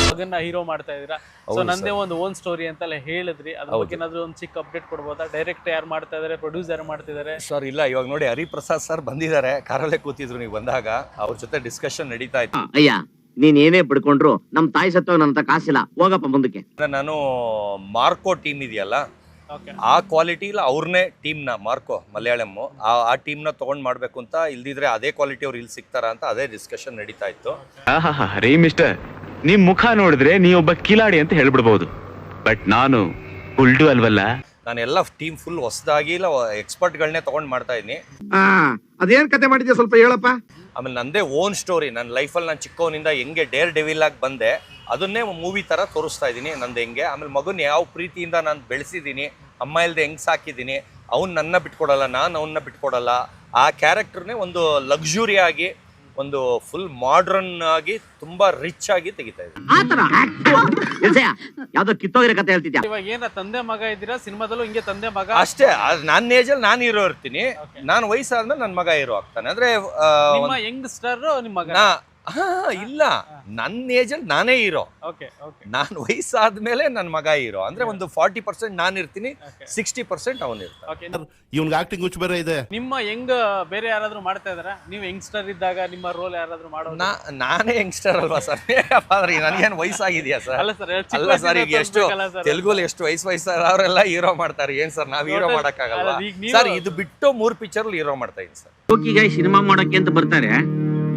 ಮಗನ್ನ ಹೀರೋ ಮಾಡ್ತಾ ಇದೀರಾ. ಸೊ ನಂದೇ ಒಂದು ಓನ್ ಸ್ಟೋರಿ ಅಂತೆಲ್ಲ ಹೇಳಿದ್ರಿ, ಅದ್ರ ಬಗ್ಗೆ ಏನಾದ್ರು ಒಂದು ಚಿಕ್ಕ ಅಪ್ಡೇಟ್ ಕೊಡ್ಬೋದಾ? ಡೈರೆಕ್ಟ್ ಯಾರು ಮಾಡ್ತಾ ಇದಾರೆ, ಪ್ರೊಡ್ಯೂಸ್ ಯಾರು ಮಾಡ್ತಿದ್ದಾರೆ? ಸರ್ ಇಲ್ಲ, ಇವಾಗ ನೋಡಿ ಹರಿಪ್ರಸಾದ್ ಸರ್ ಬಂದಿದ್ದಾರೆ, ಕಾರಲ್ಲೇ ಕೂತಿದ್ರು ನೀವು ಬಂದಾಗ, ಅವ್ರ ಜೊತೆ ಡಿಸ್ಕಷನ್ ನಡೀತಾ ಇತ್ತು. ಅಯ್ಯ ನೀನ್ ಏನೇ ಬಿಡ್ಕೊಂಡ್ರು ನಮ್ ತಾಯಿ ಸತ್ತೋಗ ನನ್ನ ಕಾಸಿಲ್ಲ, ಹೋಗಪ್ಪ ಮುಂದಕ್ಕೆ. ನಾನು ಮಾರ್ಕೋ ಟೀಮ್ ಇದೆಯಲ್ಲ, ಆ ಕ್ವಾಲಿಟಿ ಇಲ್ಲ ಅವ್ರನ್ನೇ ಟೀಮ್ನ ಮಾರ್ಕೋ ಮಲಯಾಳಂ ಆ ಟೀಮ್ನ ತಗೊಂಡ್ ಮಾಡ್ಬೇಕು ಅಂತ, ಇಲ್ದಿದ್ರೆ ಅದೇ ಕ್ವಾಲಿಟಿ ಅವ್ರು ಇಲ್ಲಿ ಸಿಗ್ತಾರ ಅಂತ ಅದೇ ಡಿಸ್ಕಷನ್ ನಡೀತಾ ಇತ್ತು. ರೀ ಮಿಸ್ಟರ್, ನಿಮ್ ಮುಖ ನೋಡಿದ್ರೆ ನೀವೊಬ್ಬ ಕಿಲಾಡಿ ಅಂತ ಹೇಳ್ಬಿಡ್ಬಹುದು, ಬಟ್ ನಾನು ಉಲ್ಟು ಅಲ್ವಲ್ಲ. ನಾನು ಎಲ್ಲ ಟೀಮ್ ಫುಲ್ ಹೊಸದಾಗಿ ಇಲ್ಲ ಎಕ್ಸ್ಪರ್ಟ್ಗಳನ್ನೇ ತಗೊಂಡ್ ಮಾಡ್ತಾ ಇದೀನಿ. ಅದೇನ್ ಕತೆ ಮಾಡಿದ್ಯಾ ಸ್ವಲ್ಪ ಹೇಳಪ್ಪ. ಆಮೇಲೆ ನಂದೇ ಓನ್ ಸ್ಟೋರಿ, ನನ್ನ ಲೈಫಲ್ಲಿ ನಾನು ಚಿಕ್ಕವನಿಂದ ಹೆಂಗೆ ಡೇರ್ ಡೆವಿಲ್ ಆಗಿ ಬಂದೆ ಅದನ್ನೇ ಮೂವಿ ತರ ತೋರಿಸ್ತಾ ಇದ್ದೀನಿ ನಂದು ಹೆಂಗೆ. ಆಮೇಲೆ ಮಗನ್ ಯಾವ ಪ್ರೀತಿಯಿಂದ ನಾನು ಬೆಳೆಸಿದ್ದೀನಿ, ಅಮ್ಮ ಇಲ್ದೆ ಹೆಂಗ್ ಸಾಕಿದ್ದೀನಿ, ಅವ್ನು ನನ್ನ ಬಿಟ್ಕೊಡಲ್ಲ, ನಾನು ಅವನ್ನ ಬಿಟ್ಕೊಡಲ್ಲ. ಆ ಕ್ಯಾರೆಕ್ಟರ್ನೇ ಒಂದು ಲಕ್ಸುರಿ ಆಗಿ, ಒಂದು ಫುಲ್ ಮಾಡರ್ನ್ ಆಗಿ, ತುಂಬಾ ರಿಚ್ ಆಗಿ ತೆಗಿತಾ ಇದ್ದೀನಿ. ಯಾವ್ದೋ ಕಿತ್ತೋಗಿರೋ ಕತೆ ಹೇಳ್ತಿದ್ಯಾ? ಇವಾಗ ಏನ ತಂದೆ ಮಗ ಇದ್ದೀರಾ, ಸಿನಿಮಾದಲ್ಲೂ ಹಿಂಗೆ ತಂದೆ ಮಗ ಅಷ್ಟೇ. ನನ್ನ ಏಜಲ್ಲಿ ನಾನು ಹೀರೋ ಇರ್ತೀನಿ, ನಾನು ವಯಸ್ಸಾದ್ಮೇಲೆ ನನ್ನ ಮಗ ಹೀರೋ ಆಗ್ತಾನೆ. ಅಂದ್ರೆ ನಿಮ್ಮ ಯಂಗ್ಸ್ಟರ್ ನಿಮ್ಮ ಮಗ? ಇಲ್ಲ, ನನ್ನ ಏಜಲ್ಲಿ ನಾನೇ ಹೀರೋ, ನಾನು ವಯಸ್ಸಾದ್ಮೇಲೆ ನನ್ನ ಮಗ ಹೀರೋ. ಅಂದ್ರೆ ಒಂದು 40% ನಾನು ಇರ್ತೀನಿ, 60% ಅವನು ಇರ್ತಾನೆ. ಇವ್ನಿಗೆ ಆಕ್ಟಿಂಗ್ ಹುಚ್ಚು ಬೇರೆ ಇದೆ. ನಿಮ್ಮ ಹೆಂಗ್ ಬೇರೆ ಯಾರಾದ್ರೂ ಮಾಡ್ತಾ ಇದಾರ? ನೀವು ಯಂಗ್ಸ್ಟರ್ ಇದ್ದಾಗ ನಿಮ್ಮ ರೋಲ್ ಯಾರಾದ್ರೂ ಮಾಡೋದು? ನಾನೇ ಯಂಗ್ಸ್ಟರ್ ಅಲ್ವಾ ಸರ್? ನನಗೇನು ವಯಸ್ಸಾಗಿದೆಯಾ ಸರ್? ಅಲ್ಲ ಸರ್, ಅಲ್ಲ ಸರ್, ಈಗ ಎಷ್ಟು ತೆಲುಗಲ್ಲಿ ಎಷ್ಟು ವಯಸ್ಸಾದವರೆಲ್ಲ ಹೀರೋ ಮಾಡ್ತಾರೆ. ಏನ್ ಸರ್ ನಾವ್ ಹೀರೋ ಮಾಡಕ್ಕಾಗಲ್ಲ ಸರ್? ಇದು ಬಿಟ್ಟು 3 ಪಿಕ್ಚರ್ ಹೀರೋ ಮಾಡ್ತಾ ಇದ್ದೀನಿ ಸರ್. ಸಿನಿಮಾ ಮಾಡಕ್ಕೆ ಅಂತ ಬರ್ತಾರೆ,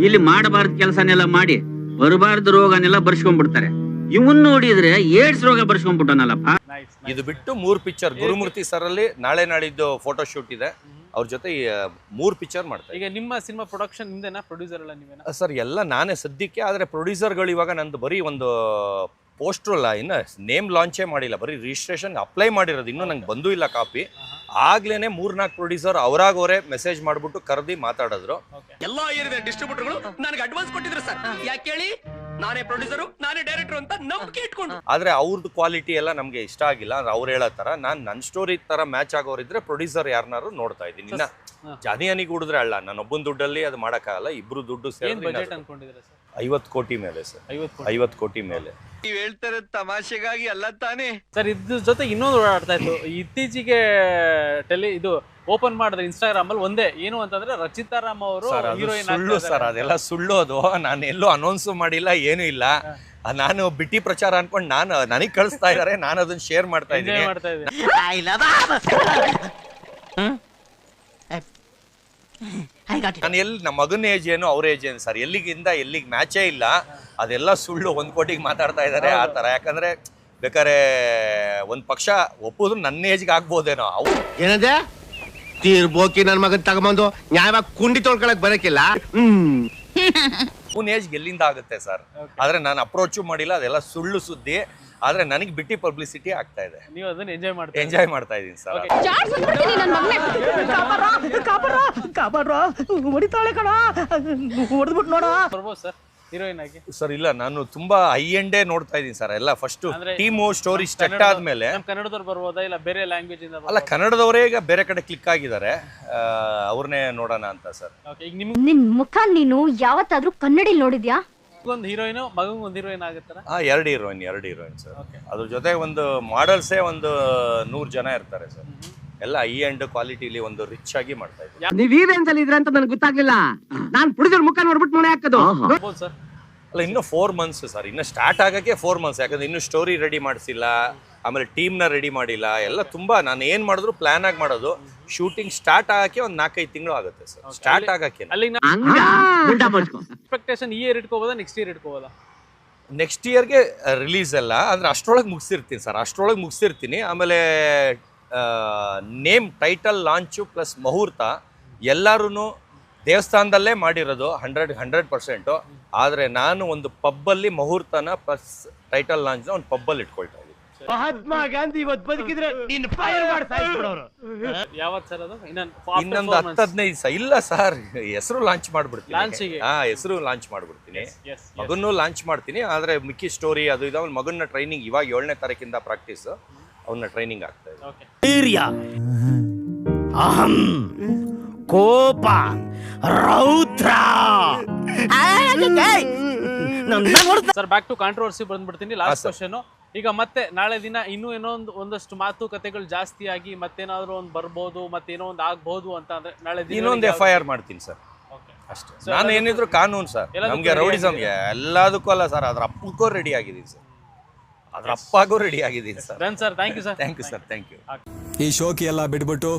ಇಲ್ಲಿ ಮಾಡಬಾರ್ದು ಕೆಲಸನೆಲ್ಲ ಮಾಡಿ ಬರಬಾರ್ದು ರೋಗನೆಲ್ಲ ಬರ್ಸ್ಕೊಂಡ್ಬಿಡ್ತಾರೆ. ಇವನ್ ನೋಡಿದ್ರೆ ಏಡ್ಸ್ ರೋಗ ಬರ್ಸ್ಕೊಂಡ್ಬಿಟ್ಟನಲ್ಲಪ್ಪ. ಇದು ಬಿಟ್ಟು 3 ಪಿಕ್ಚರ್ ಗುರುಮೂರ್ತಿ ಸರ್ ಅಲ್ಲಿ ನಾಳೆ ನಾಡಿದ್ದು ಫೋಟೋ ಶೂಟ್ ಇದೆ, ಅವ್ರ ಜೊತೆ 3 ಪಿಕ್ಚರ್ ಮಾಡ್ತಾರೆ. ಈಗ ನಿಮ್ಮ ಸಿನಿಮಾ ಪ್ರೊಡಕ್ಷನ್ ನಿಮ್ದೇನಾ, ಪ್ರೊಡ್ಯೂಸರ್ ಎಲ್ಲ ನೀವೇನಾ? ಸರ್ ಎಲ್ಲ ನಾನೇ ಸದ್ಯಕ್ಕೆ. ಆದ್ರೆ ಪ್ರೊಡ್ಯೂಸರ್ಗಳು ಇವಾಗ ನಂದು ಬರೀ ಒಂದು ಪೋಸ್ಟರ್ ಅಲ್ಲ, ಇನ್ನು ನೇಮ್ ಲಾಂಚೇ ಮಾಡಿಲ್ಲ, ಬರೀ ರಿಜಿಸ್ಟ್ರೇಷನ್ ಅಪ್ಲೈ ಮಾಡಿರೋದು, ಇನ್ನೂ ನಂಗೆ ಬಂದೂ ಇಲ್ಲ ಕಾಪಿ. ಆಗ್ಲೇನೆ 3-4 ಪ್ರೊಡ್ಯೂಸರ್ ಅವರಾಗವರೇ ಮೆಸೇಜ್ ಮಾಡ್ಬಿಟ್ಟು ಕರೆದಿ ಮಾತಾಡಿದ್ರು. ಎಲ್ಲಾ ಏರಿಯಾದ ಡಿಸ್ಟ್ರಿಬ್ಯೂಟರ್ಗಳು ನನಗೆ ಅಡ್ವಾನ್ಸ್ ಕೊಟ್ಟಿದ್ರು ಸರ್. ಯಾಕೆ ಹೇಳಿ, ನಾನೇ ಪ್ರೊಡ್ಯೂಸರು, ನಾನೇ ಡೈರೆಕ್ಟರ್ ಅಂತ ನಂಬಿಕೆ ಇಟ್ಕೊಂಡು. ಆದ್ರೆ ಅವ್ರದ್ದು ಕ್ವಾಲಿಟಿ ಎಲ್ಲ ನಮ್ಗೆ ಇಷ್ಟ ಆಗಿಲ್ಲ. ಅಂದ್ರೆ ಅವ್ರು ಹೇಳೋ ತರ ನನ್ನ ಸ್ಟೋರಿ ತರ ಮ್ಯಾಚ್ ಆಗೋರಿದ್ರೆ ಪ್ರೊಡ್ಯೂಸರ್ ಯಾರನ್ನಾರು ನೋಡ್ತಾ ಇದ್ದೀನಿ. ಇನ್ನ ಜಾನಿಯಾನಿಗೆ ಹುಡಿದ್ರೆ ಅಲ್ಲ, ನಾನು ಒಬ್ಬನ ದುಡ್ಡಲ್ಲಿ ಅದು ಮಾಡಕ್ಕಾಗಲ್ಲ, ಇಬ್ರು ದುಡ್ಡು ಸೇರಿ 50 ಕೋಟಿ ಮೇಲೆ ಸರ್. 50 ಕೋಟಿ ಮೇಲೆ. ನೀವ್ ಹೇಳ್ತಾರೆ ತಮಾಷೆಗಾಗಿ ಅಲ್ಲ ತಾನೇ ಸರ್. ಇದ್ರ ಜೊತೆ ಇನ್ನೊಂದು ಓಡಾಡ್ತಾ ಇತ್ತು ಇತ್ತೀಚೆಗೆ, ಇದು ಓಪನ್ ಮಾಡಿದ್ರೆ ಇನ್ಸ್ಟಾಗ್ರಾಮ್ ಅಲ್ಲಿ ಒಂದೇ ಏನು ಅಂತಂದ್ರೆ ರಚಿತಾ ರಾಮ್ ಅವರು ಹೀರೋಯಿನ್. ಸುಳ್ಳು ಸರ್, ಅದೆಲ್ಲ ಸುಳ್ಳು. ಅದು ನಾನು ಎಲ್ಲೂ ಅನೌನ್ಸ್ ಮಾಡಿಲ್ಲ, ಏನು ಇಲ್ಲ. ನಾನು ಬಿಟ್ಟಿ ಪ್ರಚಾರ ಅನ್ಕೊಂಡು ನನಗೆ ಕಳಿಸ್ತಾ ಇದಾರೆ, ನಾನು ಅದನ್ನ ಶೇರ್ ಮಾಡ್ತಾ ಇದ್ದೀನಿ. ನಾನು ಎಲ್ಲಿ ನಮ್ಮ ಮಗನ ಏಜ್ ಏನು ಅವ್ರ ಏಜ್ ಏನು ಸರ್, ಎಲ್ಲಿಗಿಂದ ಎಲ್ಲಿಗೆ ಮ್ಯಾಚೇ ಇಲ್ಲ. ಅದೆಲ್ಲ ಸುಳ್ಳು, 1 ಕೋಟಿಗೆ ಮಾತಾಡ್ತಾ ಇದಾರೆ ಆ ತರ. ಯಾಕಂದ್ರೆ ಬೇಕಾರೆ ಒಂದ್ ಪಕ್ಷ ಒಪ್ಪುದ್ರು ನನ್ನ ಏಜ್ಗೆ ಆಗ್ಬೋದೇನೋ. ಅವು ಏನಂದೆ ತೀರ್ಬೋಕಿ ನನ್ ಮಗನ್ ತಗೊಂಬಂದು ನ್ಯಾಯವಾಗಿ ಕುಂಡಿ ತೊಳ್ಕೊಳಕ್ ಬರಕಿಲ್ಲ. ಅವ್ನ ಏಜ್ಗೆ ಎಲ್ಲಿಂದ ಆಗುತ್ತೆ ಸರ್? ಆದ್ರೆ ನಾನು ಅಪ್ರೋಚು ಮಾಡಿಲ್ಲ, ಅದೆಲ್ಲ ಸುಳ್ಳು ಸುದ್ದಿ. ಆದ್ರೆ ನನಗೆ ಬಿಟ್ಟಿ ಪಬ್ಲಿಸಿಟಿ ಆಗ್ತಾ ಇದೆ, ನೀವು ಅದನ್ನ ಎಂಜಾಯ್ ಮಾಡ್ತಾ ಇದೀನಿ ಸರ್. ಸರ್ ಹೀರೋಯಿನ್ ಆಗಿ ಸರ್ ಇಲ್ಲ, ನಾನು ತುಂಬಾ ಹೈ ಎಂಡೇ ನೋಡ್ತಾ ಇದೀನಿ ಸರ್. ಎಲ್ಲ ಫಸ್ಟ್ ಟೀಮು ಸ್ಟೋರಿ ಸ್ಟಾರ್ಟ್ ಆದ್ಮೇಲೆ ಕನ್ನಡದವ್ರು ಬರ್ಬೋದಾ, ಇಲ್ಲ ಬೇರೆ ಲ್ಯಾಂಗ್ವೇಜ್ ಇಂದ? ಅಲ್ಲ, ಕನ್ನಡದವರೇ ಈಗ ಬೇರೆ ಕಡೆ ಕ್ಲಿಕ್ ಆಗಿದ್ದಾರೆ, ಅವ್ರನ್ನೇ ನೋಡೋಣ ಅಂತ ಸರ್. ನಿನ್ ಮುಖ ನೀನು ಯಾವತ್ತಾದ್ರೂ ಕನ್ನಡಿ ನೋಡಿದ್ಯಾ? ಒಂದು ಹೀರೋಯಿನ್, ಮಗಂಗ್ ಒಂದು ಹೀರೋಯಿನ್ ಆಗುತ್ತರ? 2 heroine sir. ಅದ್ರ ಜೊತೆ ಒಂದು ಮಾಡಲ್ಸೇ ಒಂದು 100 ಜನ ಇರ್ತಾರೆ ಸರ್. ಎಲ್ಲ ಹೈ ಎಂಡ್ ಕ್ವಾಲಿಟಿಲಿ ಒಂದು ರಿಚ್ ಆಗಿ ಮಾಡ್ತಾ ಇದ್ದೀವಿ. ನೀವ್ ಈ ರೇಂಜ್ ಅಲ್ಲಿ ಇದ್ರ ಅಂತ ನನಗೆ ಗೊತ್ತಾಗ್ಲಿಲ್ಲ. ನಾನ್ ಪ್ರೊಡ್ಯೂಸರ್ ಮುಖ ನೋಡ್ಬಿಟ್ಟು ಮನೆ ಹಾಕೋದು. ಸರ್ ಅಲ್ಲ, ಇನ್ನು 4 ಮಂತ್ಸ್ ಸರ್, ಇನ್ನು ಸ್ಟಾರ್ಟ್ ಆಗಕ್ಕೆ 4 ಮಂತ್ಸ್. ಯಾಕಂದ್ರೆ ಇನ್ನು ಸ್ಟೋರಿ ರೆಡಿ ಮಾಡಿಸಿಲ್ಲ, ಆಮೇಲೆ ಟೀಮ್ನ ರೆಡಿ ಮಾಡಿಲ್ಲ. ಎಲ್ಲ ತುಂಬಾ ನಾನು ಏನ್ ಮಾಡಿದ್ರು ಪ್ಲಾನ್ ಆಗಿ ಮಾಡೋದು. ಶೂಟಿಂಗ್ ಸ್ಟಾರ್ಟ್ ಆಗಕ್ಕೆ ಒಂದು 4-5 ತಿಂಗಳು ಆಗುತ್ತೆ ಸರ್. ಸ್ಟಾರ್ಟ್ ಆಗಕ್ಕೆ ಎಕ್ಸ್ಪೆಕ್ಟೇಷನ್ ಈ ಇಯರ್ ಇಟ್ಕೋಬೋದಾ, ನೆಕ್ಸ್ಟ್ ಇಯರ್ ಇಟ್ಕೋಬೋದಾ? ನೆಕ್ಸ್ಟ್ ಇಯರ್ಗೆ ರಿಲೀಸ್ ಎಲ್ಲ ಅಂದ್ರೆ ಅಷ್ಟರೊಳಗೆ ಮುಗಿಸಿರ್ತೀನಿ ಸರ್, ಅಷ್ಟರೊಳಗೆ ಮುಗಿಸಿರ್ತೀನಿ. ಆಮೇಲೆ ನೇಮ್ ಟೈಟಲ್ ಲಾಂಚು ಪ್ಲಸ್ ಮುಹೂರ್ತ ಎಲ್ಲರೂ ದೇವಸ್ಥಾನದಲ್ಲೇ ಮಾಡಿರೋದು 100%. ಆದರೆ ನಾನು ಒಂದು ಪಬ್ಬಲ್ಲಿ ಮುಹೂರ್ತನ ಪ್ಲಸ್ ಟೈಟಲ್ ಲಾಂಚ್ನ ಒಂದು ಪಬ್ಬಲ್ಲಿ ಇಟ್ಕೊಳ್ತಾ ಇದ್ದೀನಿ. ಮಹಾತ್ಮ ಗಾಂಧಿ ಇವತ್ತು ಬದುಕಿದ್ರೆ ನೀನ್ ಫೈರ್ ಮಾಡ್ತಾ ಇದ್ಬಿಡೋರು. ಯಾವತ್ತು ಸರ್ ಅದು? ಇನ್ನೊಂದು 10-15 ದಿವಸ ಇಲ್ಲ ಸರ್, ಹೆಸರು ಲಾಂಚ್ ಮಾಡ್ಬಿಡ್ತೀನಿ. ಹೆಸರು ಲಾಂಚ್ ಮಾಡ್ಬಿಡ್ತೀನಿ, ಮಗನ್ನೂ ಲಾಂಚ್ ಮಾಡ್ತೀನಿ. ಆದ್ರೆ ಮಿಕ್ಕಿ ಸ್ಟೋರಿ ಅದು ಇದು. ಅವ್ನ ಮಗನ ಟ್ರೈನಿಂಗ್ ಇವಾಗ 7ನೇ ತಾರೀಕಿಂದ ಪ್ರಾಕ್ಟೀಸ್, ಅವನ್ನ ಟ್ರೈನಿಂಗ್ ಆಗ್ತಾ ಇದೆ. ಧೈರ್ಯ, ಅಹಂ, ಕೋಪ, ರೌದ್ರ, ಸರ್ ಬ್ಯಾಕ್ ಟು ಕಾಂಟ್ರವರ್ಸಿ ಬಂದ್ಬಿಡ್ತೀನಿ. Last question. ಈಗ ಮತ್ತೆ ನಾಳೆ ದಿನ ಇನ್ನೂ ಏನೋ ಒಂದಷ್ಟು ಮಾತುಕತೆಗಳು ಜಾಸ್ತಿ ಆಗಿ ಮತ್ತೇನಾದ್ರು ಒಂದು ಬರ್ಬೋದು, ಮತ್ತೇನೋ ಒಂದು ಆಗ್ಬಹುದು ಅಂತ ಅಂದ್ರೆ ನಾಳೆ ದಿನ ಇನ್ನೊಂದು FIR ಮಾಡ್ತೀನಿ ಸರ್, ಅಷ್ಟೇ. ನಾನು ಏನಿದ್ರು ಕಾನೂನು ಸರ್, ನಮ್ಗೆ ರೌಡಿಸಮ್ ಎಲ್ಲದಕ್ಕೂ ಅಲ್ಲ ಸರ್, ಅದ್ರ ಅಪ್ಪಕ್ಕೂ ರೆಡಿ ಆಗಿದ್ದೀನಿ ಸರ್, ಅದ್ರ ಅಪ್ಪಾಗೂ ರೆಡಿ ಆಗಿದ್ದೀನಿ sir. Done sir, thank you sir. Thank you sir, thank you. ಈ ಶೋಕಿ ಎಲ್ಲ ಬಿಟ್ಬಿಟ್ಟು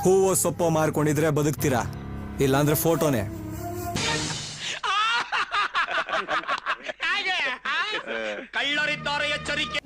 ಹೂವು ಸೊಪ್ಪು ಮಾರ್ಕೊಂಡಿದ್ರೆ ಬದುಕ್ತೀರಾ, ಇಲ್ಲಾಂದ್ರೆ ಫೋಟೋನೇ. ಕಳ್ಳರಿದ್ದಾರೆ ಎಚ್ಚರಿಕೆ.